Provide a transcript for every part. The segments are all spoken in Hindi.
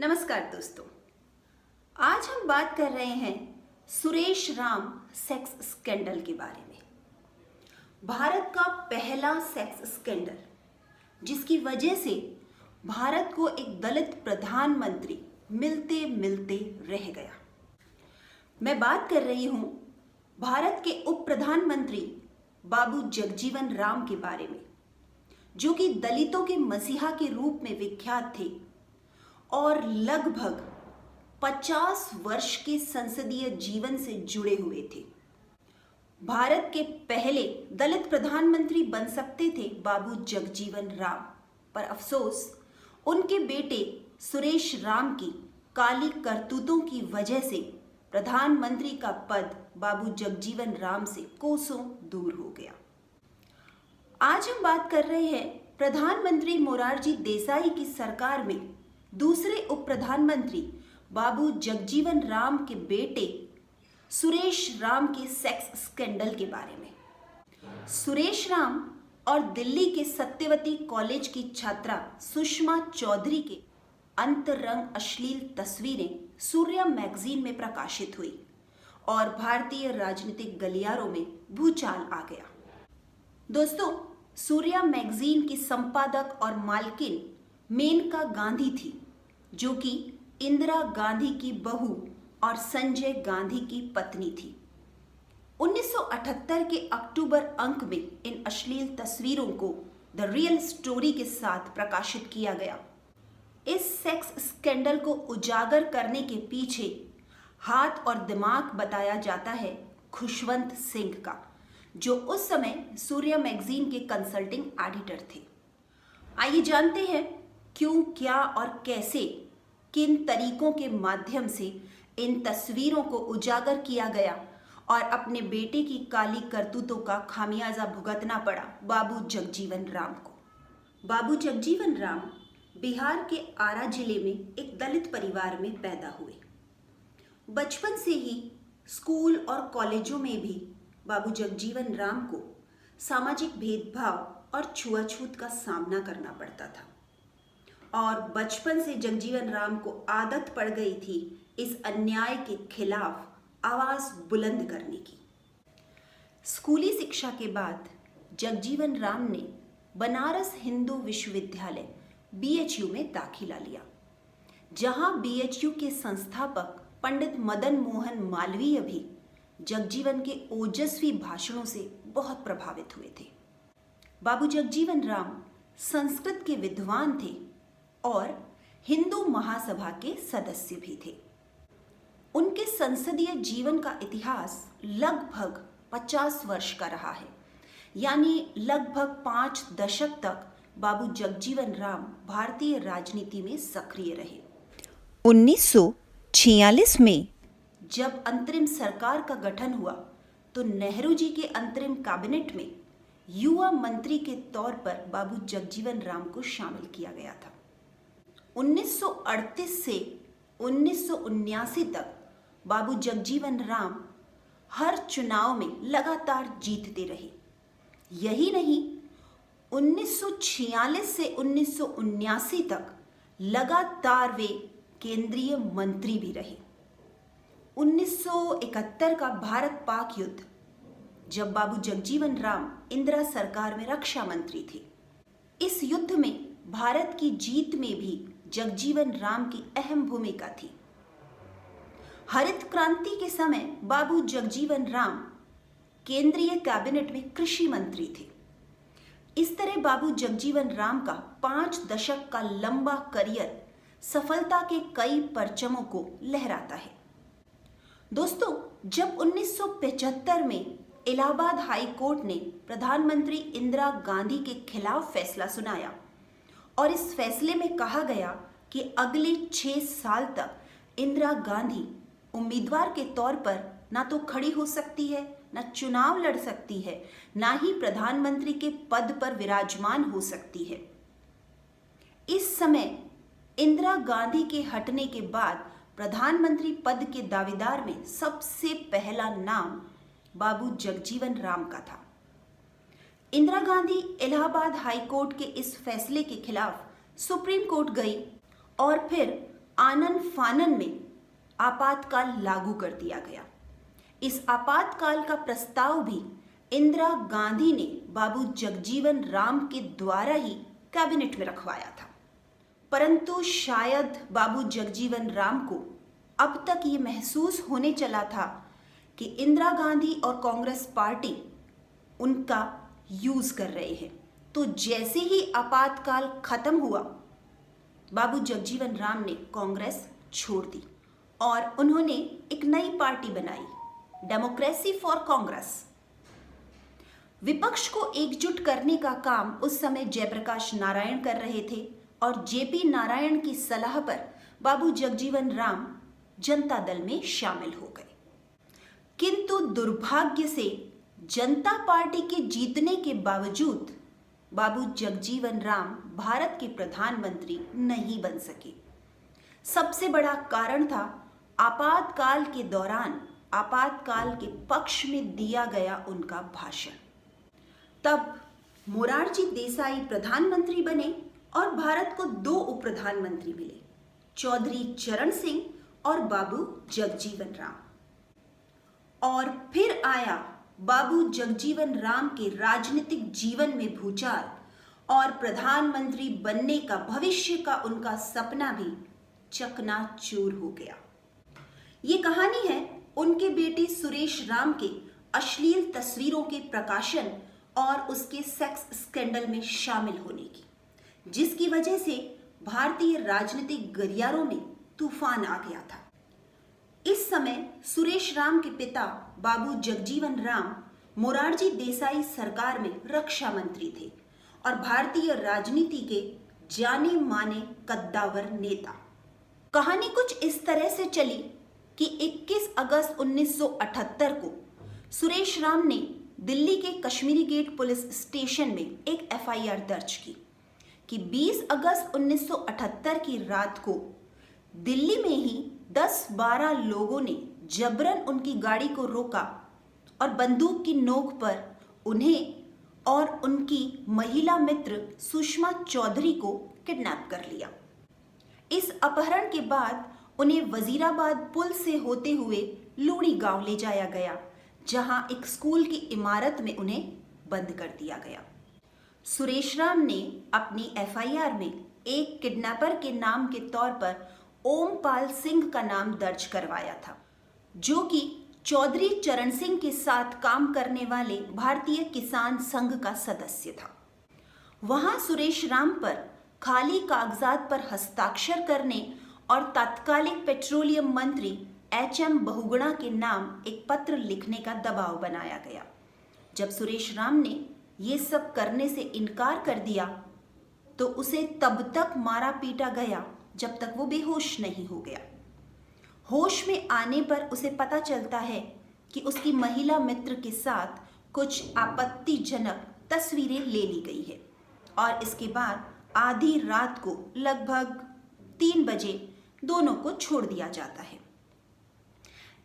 नमस्कार दोस्तों, आज हम बात कर रहे हैं सुरेश राम सेक्स स्कैंडल के बारे में। भारत का पहला सेक्स स्कैंडल जिसकी वजह से भारत को एक दलित प्रधानमंत्री मिलते मिलते रह गया। मैं बात कर रही हूं भारत के उप प्रधानमंत्री बाबू जगजीवन राम के बारे में, जो कि दलितों के मसीहा के रूप में विख्यात थे और लगभग 50 वर्ष के संसदीय जीवन से जुड़े हुए थे। भारत के पहले दलित प्रधानमंत्री बन सकते थे बाबू जगजीवन राम, पर अफसोस उनके बेटे सुरेश राम की काली करतूतों की वजह से प्रधानमंत्री का पद बाबू जगजीवन राम से कोसों दूर हो गया। आज हम बात कर रहे हैं प्रधानमंत्री मोरारजी देसाई की सरकार में दूसरे उप प्रधानमंत्री बाबू जगजीवन राम के बेटे सुरेश राम के सेक्स स्कैंडल के बारे में। सुरेश राम और दिल्ली के सत्यवती कॉलेज की छात्रा सुषमा चौधरी के अंतरंग अश्लील तस्वीरें सूर्या मैगजीन में प्रकाशित हुई और भारतीय राजनीतिक गलियारों में भूचाल आ गया। दोस्तों, सूर्या मैगजीन की संपादक और मालकिन मेनका गांधी थी, जो कि इंदिरा गांधी की बहू और संजय गांधी की पत्नी थी। 1978 के अक्टूबर अंक में इन अश्लील तस्वीरों को द रियल स्टोरी के साथ प्रकाशित किया गया। इस सेक्स स्कैंडल को उजागर करने के पीछे हाथ और दिमाग बताया जाता है खुशवंत सिंह का, जो उस समय सूर्या मैगजीन के कंसल्टिंग एडिटर थे। आइए जानते हैं क्यों, क्या और कैसे, किन तरीकों के माध्यम से इन तस्वीरों को उजागर किया गया और अपने बेटे की काली करतूतों का खामियाजा भुगतना पड़ा बाबू जगजीवन राम को। बाबू जगजीवन राम बिहार के आरा जिले में एक दलित परिवार में पैदा हुए। बचपन से ही स्कूल और कॉलेजों में भी बाबू जगजीवन राम को सामाजिक भेदभाव और छुआछूत का सामना करना पड़ता था और बचपन से जगजीवन राम को आदत पड़ गई थी इस अन्याय के खिलाफ आवाज बुलंद करने की। स्कूली शिक्षा के बाद जगजीवन राम ने बनारस हिंदू विश्वविद्यालय BHU में दाखिला लिया, जहां BHU के संस्थापक पंडित मदन मोहन मालवीय भी जगजीवन के ओजस्वी भाषणों से बहुत प्रभावित हुए थे। बाबू जगजीवन राम संस्कृत के विद्वान थे और हिंदू महासभा के सदस्य भी थे। उनके संसदीय जीवन का इतिहास लगभग 50 वर्ष का रहा है, यानी लगभग 5 दशक तक बाबू जगजीवन राम भारतीय राजनीति में सक्रिय रहे। 1946 में जब अंतरिम सरकार का गठन हुआ तो नेहरू जी के अंतरिम कैबिनेट में युवा मंत्री के तौर पर बाबू जगजीवन राम को शामिल किया गया था। 1938 से 1979 तक बाबू जगजीवन राम हर चुनाव में लगातार जीतते रहे। यही नहीं, 1946 से 1979 तक लगातार वे केंद्रीय मंत्री भी रहे। 1971 का भारत पाक युद्ध, जब बाबू जगजीवन राम इंदिरा सरकार में रक्षा मंत्री थे, इस युद्ध में भारत की जीत में भी जगजीवन राम की अहम भूमिका थी। हरित क्रांति के समय बाबू जगजीवन राम केंद्रीय कैबिनेट में कृषि मंत्री थे। इस तरह बाबू जगजीवन राम का 5 दशक का लंबा करियर सफलता के कई परचमों को लहराता है। दोस्तों, जब 1975 में इलाहाबाद हाई कोर्ट ने प्रधानमंत्री इंदिरा गांधी के खिलाफ फैसला सुनाया और इस फैसले में कहा गया कि अगले 6 साल तक इंदिरा गांधी उम्मीदवार के तौर पर ना तो खड़ी हो सकती है, ना चुनाव लड़ सकती है, ना ही प्रधानमंत्री के पद पर विराजमान हो सकती है। इस समय इंदिरा गांधी के हटने के बाद प्रधानमंत्री पद के दावेदार में सबसे पहला नाम बाबू जगजीवन राम का था। इंदिरा गांधी इलाहाबाद हाई कोर्ट के इस फैसले के खिलाफ सुप्रीम कोर्ट गई और फिर आनन फानन में आपातकाल लागू कर दिया गया। इस आपातकाल का प्रस्ताव भी इंदिरा गांधी ने बाबू जगजीवन राम के द्वारा ही कैबिनेट में रखवाया था। परंतु शायद बाबू जगजीवन राम को अब तक ये महसूस होने चला था कि इंदिरा गांधी और कांग्रेस पार्टी उनका यूज कर रहे हैं। तो जैसे ही आपातकाल खत्म हुआ, बाबू जगजीवन राम ने कांग्रेस छोड़ दी और उन्होंने एक नई पार्टी बनाई, डेमोक्रेसी फॉर कांग्रेस। विपक्ष को एकजुट करने का काम उस समय जयप्रकाश नारायण कर रहे थे और जेपी नारायण की सलाह पर बाबू जगजीवन राम जनता दल में शामिल हो गए। किंतु दुर्भाग्य से जनता पार्टी के जीतने के बावजूद बाबू जगजीवन राम भारत के प्रधानमंत्री नहीं बन सके। सबसे बड़ा कारण था आपातकाल के दौरान आपातकाल के पक्ष में दिया गया उनका भाषण। तब मोरारजी देसाई प्रधानमंत्री बने और भारत को 2 उप प्रधानमंत्री मिले, चौधरी चरण सिंह और बाबू जगजीवन राम। और फिर आया बाबू जगजीवन राम के राजनीतिक जीवन में भूचाल और प्रधानमंत्री बनने का भविष्य का उनका सपना भी चकनाचूर हो गया। ये कहानी है उनके बेटे सुरेश राम के अश्लील तस्वीरों के प्रकाशन और उसके सेक्स स्कैंडल में शामिल होने की, जिसकी वजह से भारतीय राजनीतिक गलियारों में तूफान आ गया था। इस समय सुरेश राम के पिता बाबू जगजीवन राम मोरारजी देसाई सरकार में रक्षा मंत्री थे और भारतीय राजनीति के जाने माने कद्दावर नेता। कहानी कुछ इस तरह से चली कि 21 अगस्त 1978 को सुरेश राम ने दिल्ली के कश्मीरी गेट पुलिस स्टेशन में एक एफआईआर दर्ज की कि 20 अगस्त 1978 की रात को दिल्ली में ही 10-12 लोगों ने जबरन उनकी गाड़ी को रोका और बंदूक की नोक पर उन्हें और उनकी महिला मित्र सुषमा चौधरी को किडनैप कर लिया। इस अपहरण के बाद उन्हें वजीराबाद पुल से होते हुए लूणी गांव ले जाया गया, जहां एक स्कूल की इमारत में उन्हें बंद कर दिया गया। सुरेश राम ने अपनी एफआईआर में एक किडनैपर के नाम के तौर पर ओमपाल सिंह का नाम दर्ज करवाया था, जो कि चौधरी चरण सिंह के साथ काम करने वाले भारतीय किसान संघ का सदस्य था। वहां सुरेश राम पर खाली कागजात पर हस्ताक्षर करने और तत्कालीन पेट्रोलियम मंत्री एचएम बहुगुणा के नाम एक पत्र लिखने का दबाव बनाया गया। जब सुरेश राम ने ये सब करने से इनकार कर दिया तो उसे तब तक मारा पीटा गया जब तक वो बेहोश नहीं हो गया। होश में आने पर उसे पता चलता है कि उसकी महिला मित्र के साथ कुछ आपत्तिजनक तस्वीरें ले ली गई है और इसके बाद आधी रात को लगभग 3 बजे दोनों को छोड़ दिया जाता है।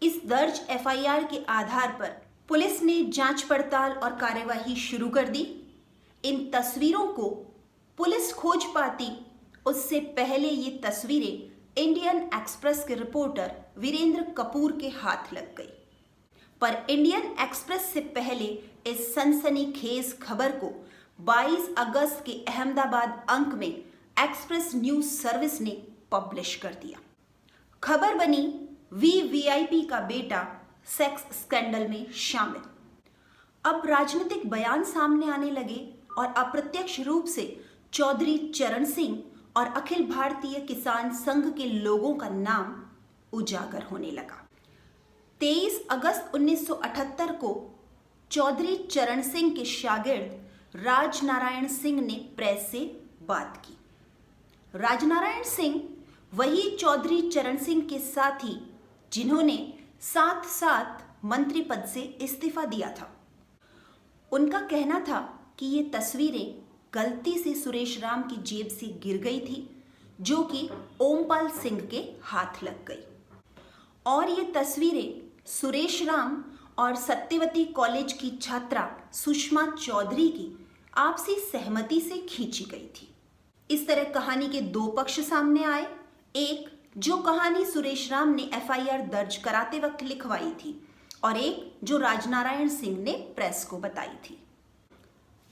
इस दर्ज एफआईआर के आधार पर पुलिस ने जांच पड़ताल और कार्यवाही शुरू कर दी। इन तस्वीरों को पुलिस खोज पाती उससे पहले ये तस्वीरें इंडियन एक्सप्रेस के रिपोर्टर वीरेंद्र कपूर के हाथ लग गई। पर इंडियन एक्सप्रेस से पहले इस सनसनीखेज खबर को 22 अगस्त के अहमदाबाद अंक में एक्सप्रेस न्यूज सर्विस ने पब्लिश कर दिया। खबर बनी वीवीआईपी का बेटा सेक्स स्कैंडल में शामिल। अब राजनीतिक बयान सामने आने लगे और अप्रत्यक्ष रूप से चौधरी चरण सिंह और अखिल भारतीय किसान संघ के लोगों का नाम उजागर होने लगा। 23 अगस्त 1978 को चौधरी चरण सिंह के शागिर्द राजनारायण सिंह ने प्रेस से बात की। राजनारायण सिंह वही चौधरी चरण सिंह के साथी जिन्होंने साथ साथ मंत्री पद से इस्तीफा दिया था। उनका कहना था कि ये तस्वीरें गलती से सुरेश राम की जेब से गिर गई थी, जो कि ओमपाल सिंह के हाथ लग गई, और ये तस्वीरें सुरेश राम और सत्यवती कॉलेज की छात्रा सुषमा चौधरी की आपसी सहमति से खींची गई थी। इस तरह कहानी के 2 पक्ष सामने आए। एक जो कहानी सुरेश राम ने एफआईआर दर्ज कराते वक्त लिखवाई थी और एक जो राजनारायण सिंह ने प्रेस को बताई थी।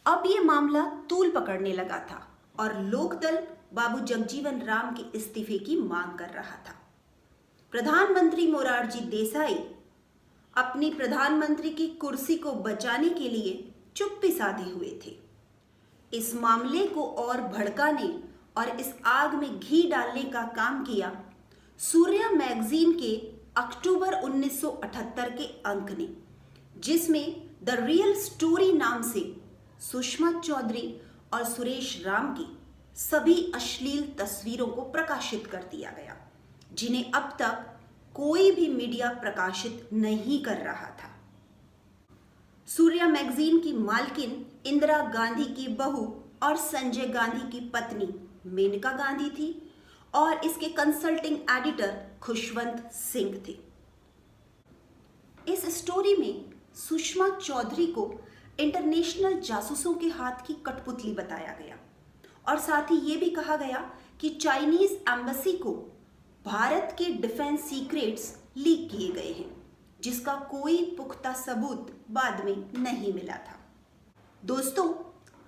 अब ये मामला तूल पकड़ने लगा था और लोकदल बाबू जगजीवन राम के इस्तीफे की मांग कर रहा था। प्रधानमंत्री मोरारजी देसाई अपनी प्रधानमंत्री की कुर्सी को बचाने के लिए चुप्पी साधे हुए थे। इस मामले को और भड़काने और इस आग में घी डालने का काम किया सूर्या मैगजीन के अक्टूबर 1978 के अंक ने, जिसमें द रियल स्टोरी नाम से सुषमा चौधरी और सुरेश राम की सभी अश्लील तस्वीरों को प्रकाशित कर दिया गया, जिन्हें अब तक कोई भी मीडिया प्रकाशित नहीं कर रहा था। सूर्या मैगजीन की मालकिन इंदिरा गांधी की बहू और संजय गांधी की पत्नी मेनका गांधी थी और इसके कंसल्टिंग एडिटर खुशवंत सिंह थे। इस स्टोरी में सुषमा चौधरी को इंटरनेशनल जासूसों के हाथ की कठपुतली बताया गया और साथ ही ये भी कहा गया कि चाइनीज एम्बेसी को भारत के डिफेंस सीक्रेट्स लीक किए गए हैं, जिसका कोई पुख्ता सबूत बाद में नहीं मिला था। दोस्तों,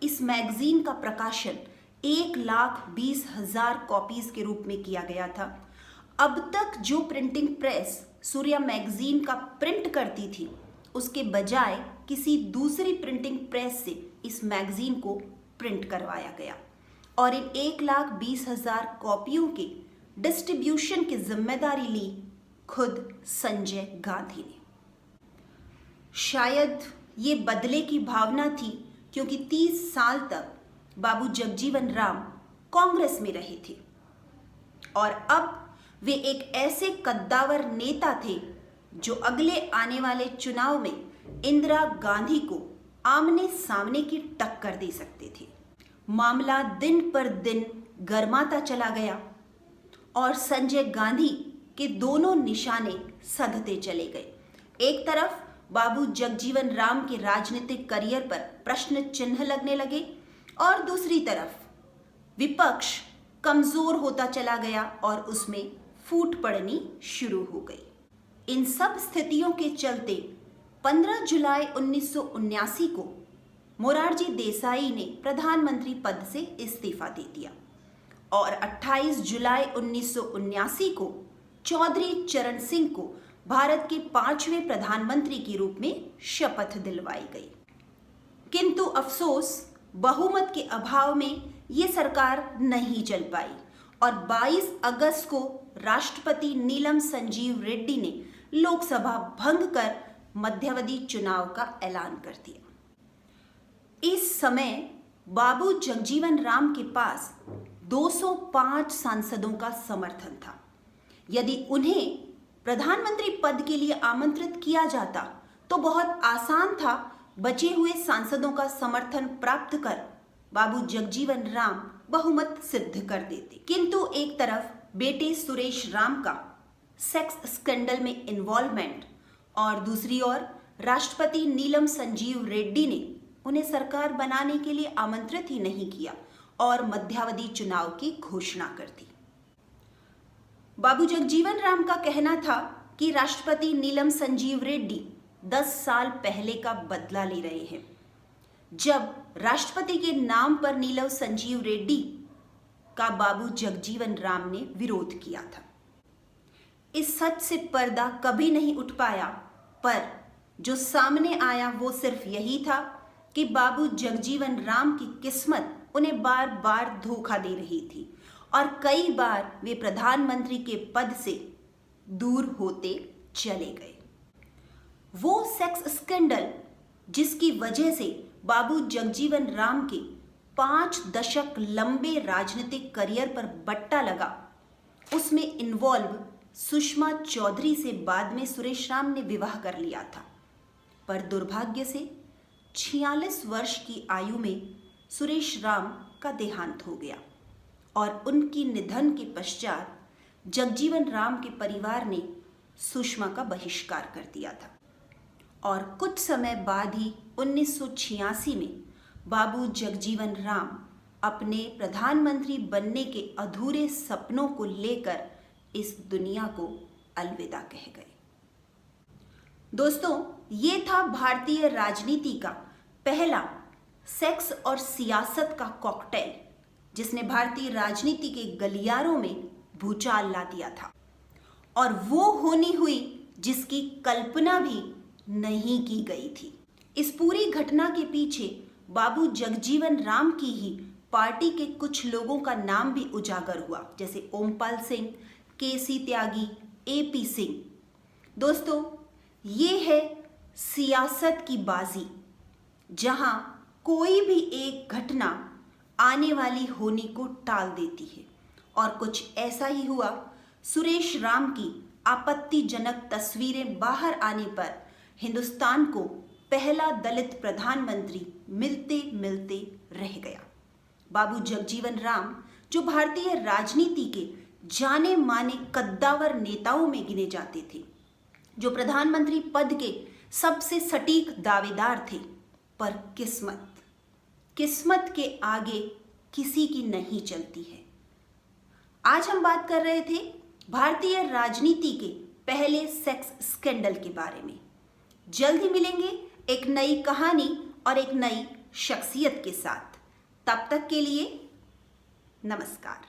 इस मैगजीन का प्रकाशन 1,20,000 कॉपीज के रूप में किया गया था। अब तक जो प्रिंटिंग प्रेस सूर्या मैगजीन का प्रिंट करती थी, उसके बजाय किसी दूसरी प्रिंटिंग प्रेस से इस मैगजीन को प्रिंट करवाया गया और इन 1,20,000 कॉपियों के डिस्ट्रीब्यूशन की जिम्मेदारी ली खुद संजय गांधी ने। शायद ये बदले की भावना थी, क्योंकि 30 साल तक बाबू जगजीवन राम कांग्रेस में रहे थे और अब वे एक ऐसे कद्दावर नेता थे जो अगले आने वाले चुनाव में इंदिरा गांधी को आमने सामने की टक्कर दे सकते थे। मामला दिन पर दिन गर्माता चला गया और संजय गांधी के दोनों निशाने सधते चले गए। एक तरफ बाबू जगजीवन राम के राजनीतिक करियर पर प्रश्न चिन्ह लगने लगे और दूसरी तरफ विपक्ष कमजोर होता चला गया और उसमें फूट पड़नी शुरू हो गई। इन सब स्थितियों के चलते 15 जुलाई 1979 को मोरारजी देसाई ने प्रधानमंत्री पद से इस्तीफा दे दिया और 28 जुलाई 1979 को चौधरी चरण सिंह को भारत के 5वें प्रधानमंत्री के रूप में शपथ दिलवाई गई। किंतु अफसोस, बहुमत के अभाव में ये सरकार नहीं चल पाई और 22 अगस्त को राष्ट्रपति नीलम संजीव रेड्डी ने लोकसभा भंग कर मध्यावधि चुनाव का ऐलान कर दिया। इस समय बाबू जगजीवन राम के पास 205 सांसदों का समर्थन था। यदि उन्हें प्रधानमंत्री पद के लिए आमंत्रित किया जाता तो बहुत आसान था बचे हुए सांसदों का समर्थन प्राप्त कर बाबू जगजीवन राम बहुमत सिद्ध कर देते। किंतु एक तरफ बेटे सुरेश राम का सेक्स स्कैंडल में इन्वॉल्वमेंट और दूसरी ओर राष्ट्रपति नीलम संजीव रेड्डी ने उन्हें सरकार बनाने के लिए आमंत्रित ही नहीं किया और मध्यावधि चुनाव की घोषणा कर दी। बाबू जगजीवन राम का कहना था कि राष्ट्रपति नीलम संजीव रेड्डी 10 साल पहले का बदला ले रहे हैं, जब राष्ट्रपति के नाम पर नीलम संजीव रेड्डी का बाबू जगजीवन राम ने विरोध किया था। इस सच से पर्दा कभी नहीं उठ पाया, पर जो सामने आया वो सिर्फ यही था कि बाबू जगजीवन राम की किस्मत उन्हें बार बार धोखा दे रही थी और कई बार वे प्रधानमंत्री के पद से दूर होते चले गए। वो सेक्स स्कैंडल जिसकी वजह से बाबू जगजीवन राम के 5 दशक लंबे राजनीतिक करियर पर बट्टा लगा, उसमें इन्वॉल्व सुषमा चौधरी से बाद में सुरेश राम ने विवाह कर लिया था। पर दुर्भाग्य से 46 वर्ष की आयु में सुरेश राम का देहांत हो गया और उनकी निधन के पश्चात जगजीवन राम के परिवार ने सुषमा का बहिष्कार कर दिया था और कुछ समय बाद ही 1986 में बाबू जगजीवन राम अपने प्रधानमंत्री बनने के अधूरे सपनों को लेकर इस दुनिया को अलविदा कह गए। दोस्तों, ये था भारतीय राजनीति का पहला सेक्स और सियासत का कॉकटेल, जिसने भारतीय राजनीति के गलियारों में भूचाल ला दिया था, और वो होनी हुई जिसकी कल्पना भी नहीं की गई थी। इस पूरी घटना के पीछे बाबू जगजीवन राम की ही पार्टी के कुछ लोगों का नाम भी उजागर हुआ, जैसे ओमपाल सिंह, केसी त्यागी, एपी सिंह। दोस्तों, ये है सियासत की बाजी, जहां कोई भी एक घटना आने वाली होनी को टाल देती है। और कुछ ऐसा ही हुआ। सुरेश राम की आपत्तिजनक तस्वीरें बाहर आने पर हिंदुस्तान को पहला दलित प्रधानमंत्री मिलते मिलते रह गया। बाबू जगजीवन राम, जो भारतीय राजनीति के जाने माने कद्दावर नेताओं में गिने जाते थे, जो प्रधानमंत्री पद के सबसे सटीक दावेदार थे, पर किस्मत के आगे किसी की नहीं चलती है। आज हम बात कर रहे थे भारतीय राजनीति के पहले सेक्स स्कैंडल के बारे में। जल्द ही मिलेंगे एक नई कहानी और एक नई शख्सियत के साथ। तब तक के लिए नमस्कार।